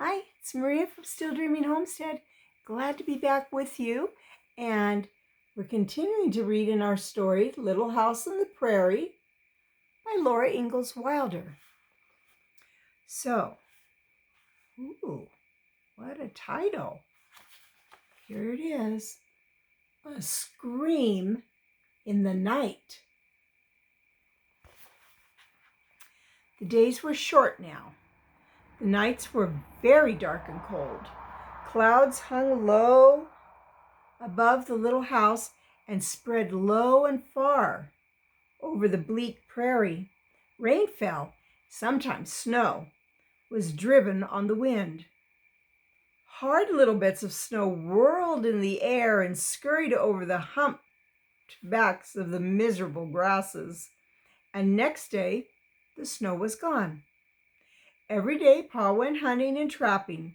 Hi, it's Maria from Still Dreaming Homestead. Glad to be back with you. And we're continuing to read in our story, Little House on the Prairie by Laura Ingalls Wilder. So, what a title. Here it is. A Scream in the Night. The days were short now. The nights were very dark and cold. Clouds hung low above the little house and spread low and far over the bleak prairie. Rain fell, sometimes snow was driven on the wind. Hard little bits of snow whirled in the air and scurried over the humped backs of the miserable grasses. And next day, the snow was gone. Every day, Pa went hunting and trapping.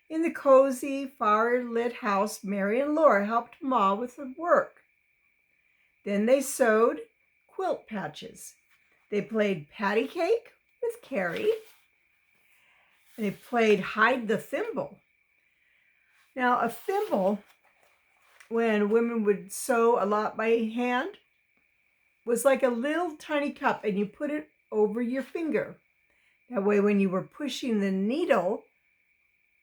In the cozy, fire-lit house, Mary and Laura helped Ma with her work. Then they sewed quilt patches. They played patty cake with Carrie. They played hide the thimble. Now, a thimble, when women would sew a lot by hand, was like a little tiny cup, and you put it over your finger. That way, when you were pushing the needle,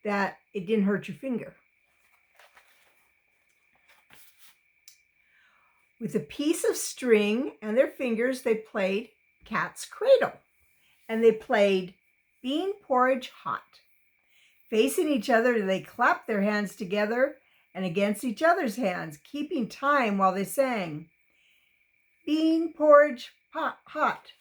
that it didn't hurt your finger. With a piece of string and their fingers, they played cat's cradle, and they played bean porridge hot. Facing each other, they clapped their hands together and against each other's hands, keeping time while they sang. Bean porridge hot,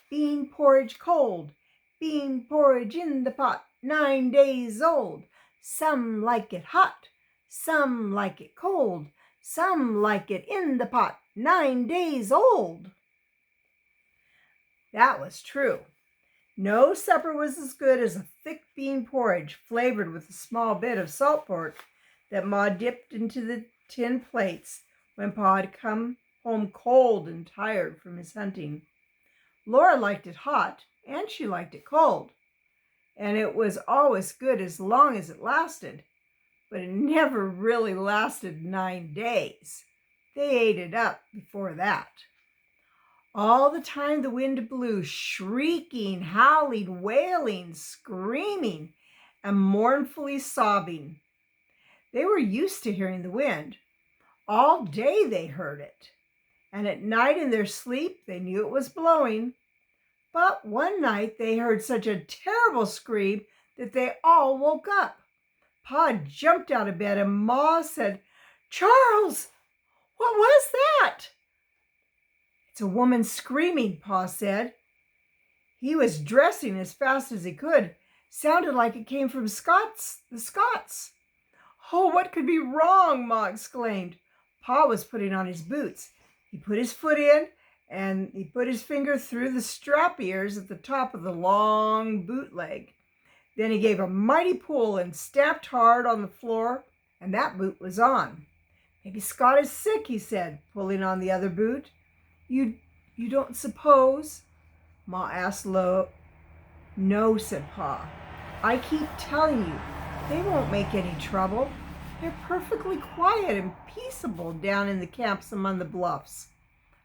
bean porridge cold, bean porridge in the pot, 9 days old. Some like it hot, some like it cold, some like it in the pot, 9 days old. That was true. No supper was as good as a thick bean porridge flavored with a small bit of salt pork that Ma dipped into the tin plates when Pa had come home cold and tired from his hunting. Laura liked it hot, and she liked it cold, and it was always good as long as it lasted, but it never really lasted 9 days. They ate it up before that. All the time the wind blew, shrieking, howling, wailing, screaming, and mournfully sobbing. They were used to hearing the wind. All day they heard it, and at night in their sleep they knew it was blowing. But one night they heard such a terrible scream that they all woke up. Pa jumped out of bed and Ma said, "Charles, what was that?" "It's a woman screaming," Pa said. He was dressing as fast as he could. Sounded like it came from the Scots. "Oh, what could be wrong?" Ma exclaimed. Pa was putting on his boots. He put his foot in, and he put his finger through the strap ears at the top of the long boot leg. Then he gave a mighty pull and stamped hard on the floor, and that boot was on. "Maybe Scott is sick," he said, pulling on the other boot. You don't suppose?" Ma asked low. "No," said Pa. "I keep telling you, they won't make any trouble. They're perfectly quiet and peaceable down in the camps among the bluffs."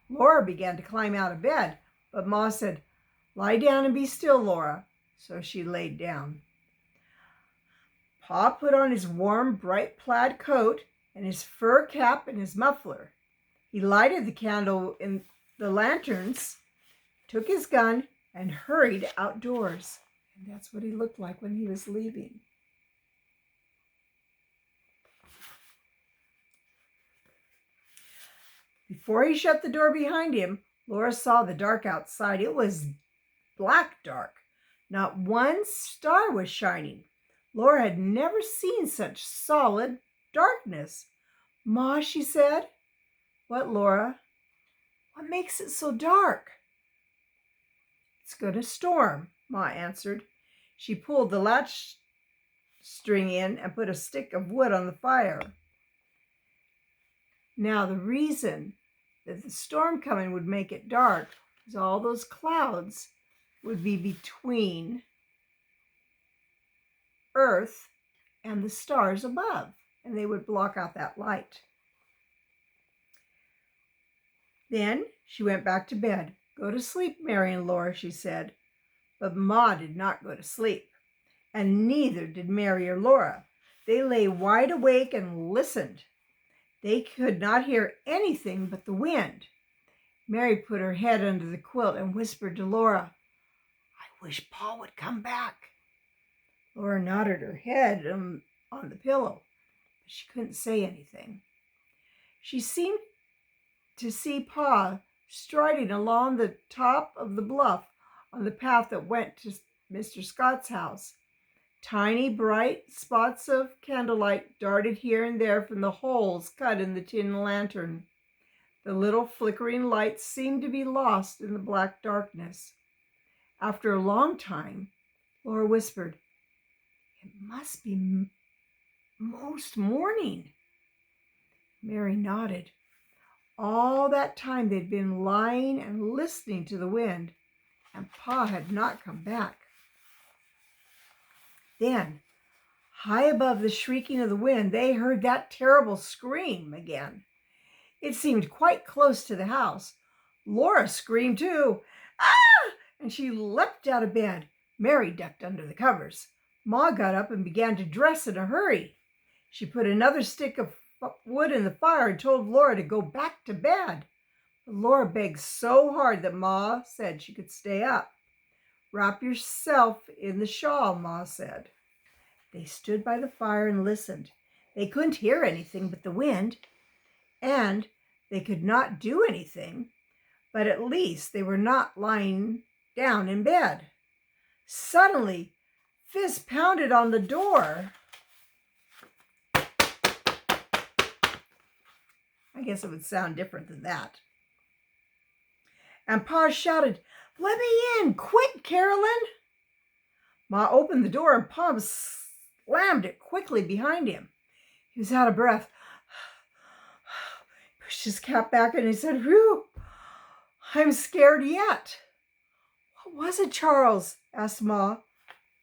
Laura began to climb out of bed, but Ma said, "Lie down and be still, Laura." So she laid down. Pa put on his warm, bright plaid coat and his fur cap and his muffler. He lighted the candle in the lanterns, took his gun, and hurried outdoors. And that's what he looked like when he was leaving. Before he shut the door behind him, Laura saw the dark outside. It was black dark. Not one star was shining. Laura had never seen such solid darkness. "Ma," she said. "What, Laura?" "What makes it so dark?" "It's going to storm," Ma answered. She pulled the latch string in and put a stick of wood on the fire. Now, the reason that the storm coming would make it dark is all those clouds would be between earth and the stars above, and they would block out that light. Then she went back to bed. "Go to sleep, Mary and Laura," she said. But Ma did not go to sleep, and neither did Mary or Laura. They lay wide awake and listened. They could not hear anything but the wind. Mary put her head under the quilt and whispered to Laura, "I wish Pa would come back." Laura nodded her head on the pillow, but she couldn't say anything. She seemed to see Pa striding along the top of the bluff on the path that went to Mr. Scott's house. Tiny bright spots of candlelight darted here and there from the holes cut in the tin lantern. The little flickering lights seemed to be lost in the black darkness. After a long time, Laura whispered, "It must be most morning." Mary nodded. All that time they'd been lying and listening to the wind, and Pa had not come back. Then, high above the shrieking of the wind, they heard that terrible scream again. It seemed quite close to the house. Laura screamed too, "Ah!" and she leapt out of bed. Mary ducked under the covers. Ma got up and began to dress in a hurry. She put another stick of wood in the fire and told Laura to go back to bed. But Laura begged so hard that Ma said she could stay up. "Wrap yourself in the shawl," Ma said. They stood by the fire and listened. They couldn't hear anything but the wind, and they could not do anything, but at least they were not lying down in bed. Suddenly, fists pounded on the door. I guess it would sound different than that. And Pa shouted, "Let me in, quick, Carolyn." Ma opened the door and Pa slammed it quickly behind him. He was out of breath. He pushed his cap back and he said, "Whew, I'm scared yet." "What was it, Charles?" asked Ma.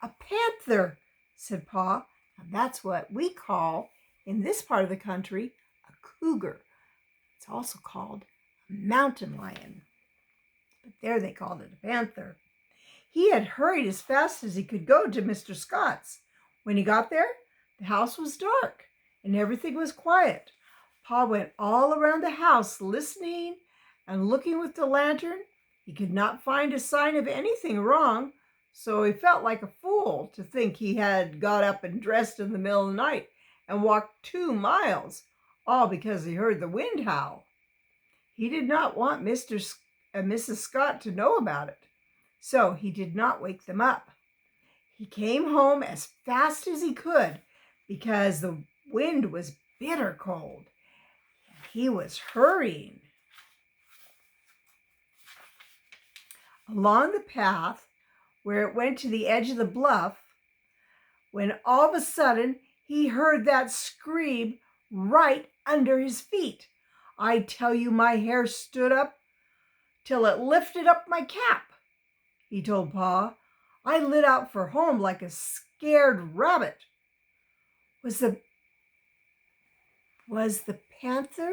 "A panther," said Pa. And that's what we call, in this part of the country, a cougar. It's also called a mountain lion, but there they called it a panther. He had hurried as fast as he could go to Mr. Scott's. When he got there, the house was dark and everything was quiet. Pa went all around the house listening and looking with the lantern. He could not find a sign of anything wrong, so he felt like a fool to think he had got up and dressed in the middle of the night and walked 2 miles, all because he heard the wind howl. He did not want Mr. and Mrs. Scott to know about it, so he did not wake them up. He came home as fast as he could because the wind was bitter cold. He was hurrying. Along the path where it went to the edge of the bluff, when all of a sudden he heard that scream right under his feet. I tell you, my hair stood up till it lifted up my cap, he told Pa. I lit out for home like a scared rabbit. Was the panther?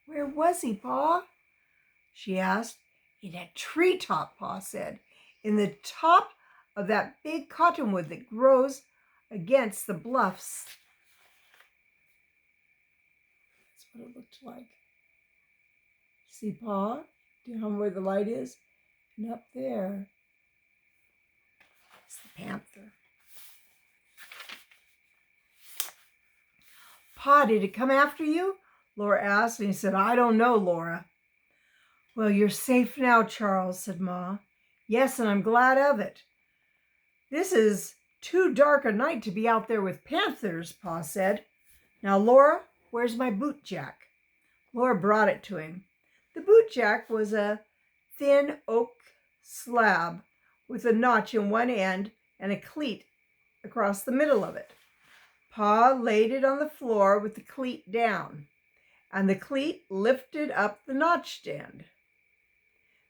Where was he, Pa? She asked. In a treetop, Pa said, in the top of that big cottonwood that grows against the bluffs. That's what it looked like. See, Pa, down where the light is, and up there. It's the panther. Pa, did it come after you? Laura asked, and he said, I don't know, Laura. Well, you're safe now, Charles, said Ma. Yes, and I'm glad of it. This is too dark a night to be out there with panthers, Pa said. Now, Laura, where's my boot jack? Laura brought it to him. The boot jack was a thin oak slab with a notch in one end and a cleat across the middle of it. Pa laid it on the floor with the cleat down, and the cleat lifted up the notched end.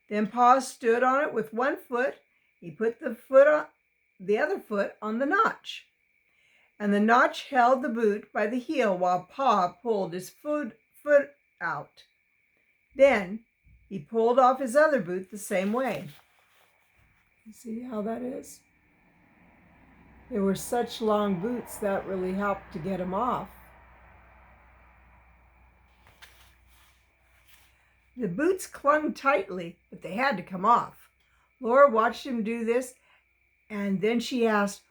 Then Pa stood on it with one foot. He put the the other foot on the notch. And the notch held the boot by the heel while Pa pulled his foot out. Then he pulled off his other boot the same way. You see how that is? They were such long boots that really helped to get them off. The boots clung tightly, but they had to come off. Laura watched him do this, and then she asked,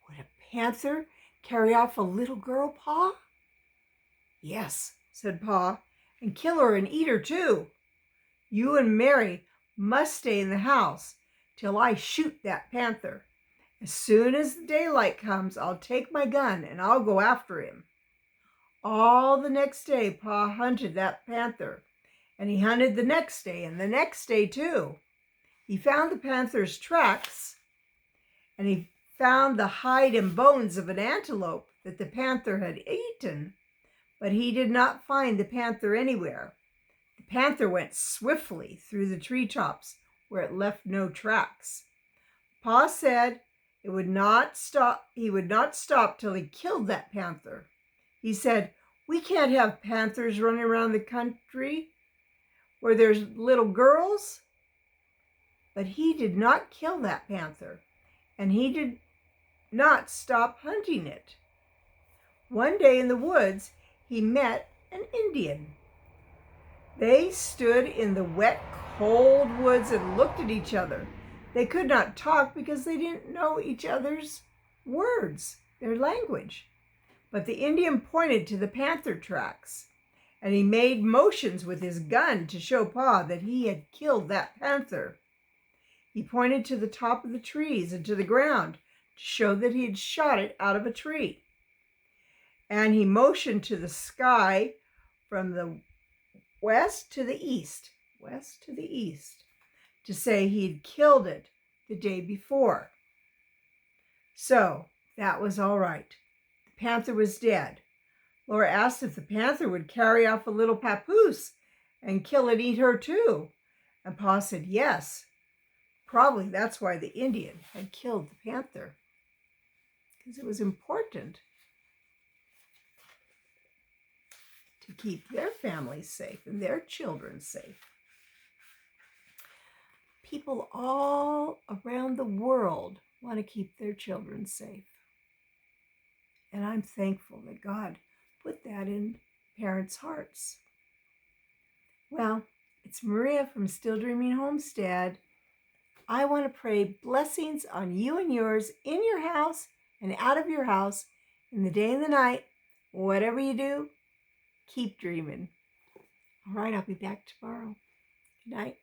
"Would a panther carry off a little girl, Pa?" "Yes," said Pa, "and kill her and eat her too. You and Mary must stay in the house till I shoot that panther. As soon as the daylight comes, I'll take my gun and I'll go after him." All the next day, Pa hunted that panther, and he hunted the next day and the next day too. He found the panther's tracks, and he found the hide and bones of an antelope that the panther had eaten, but he did not find the panther anywhere. The panther went swiftly through the treetops where it left no tracks. Pa said he would not stop till he killed that panther. He said, "We can't have panthers running around the country where there's little girls." But he did not kill that panther, and he did not stop hunting it. One day in the woods, he met an Indian. They stood in the wet, cold woods and looked at each other. They could not talk because they didn't know each other's words, their language. But the Indian pointed to the panther tracks, and he made motions with his gun to show Pa that he had killed that panther. He pointed to the top of the trees and to the ground to show that he had shot it out of a tree. And he motioned to the sky from the west to the east, to say he had killed it the day before. So that was all right. The panther was dead. Laura asked if the panther would carry off a little papoose and kill and eat her too. And Pa said yes. Probably that's why the Indian had killed the panther, because it was important to keep their families safe and their children safe. People all around the world want to keep their children safe. And I'm thankful that God put that in parents' hearts. Well, it's Maria from Still Dreaming Homestead. I want to pray blessings on you and yours in your house and out of your house, in the day and the night. Whatever you do, keep dreaming. All right, I'll be back tomorrow. Good night.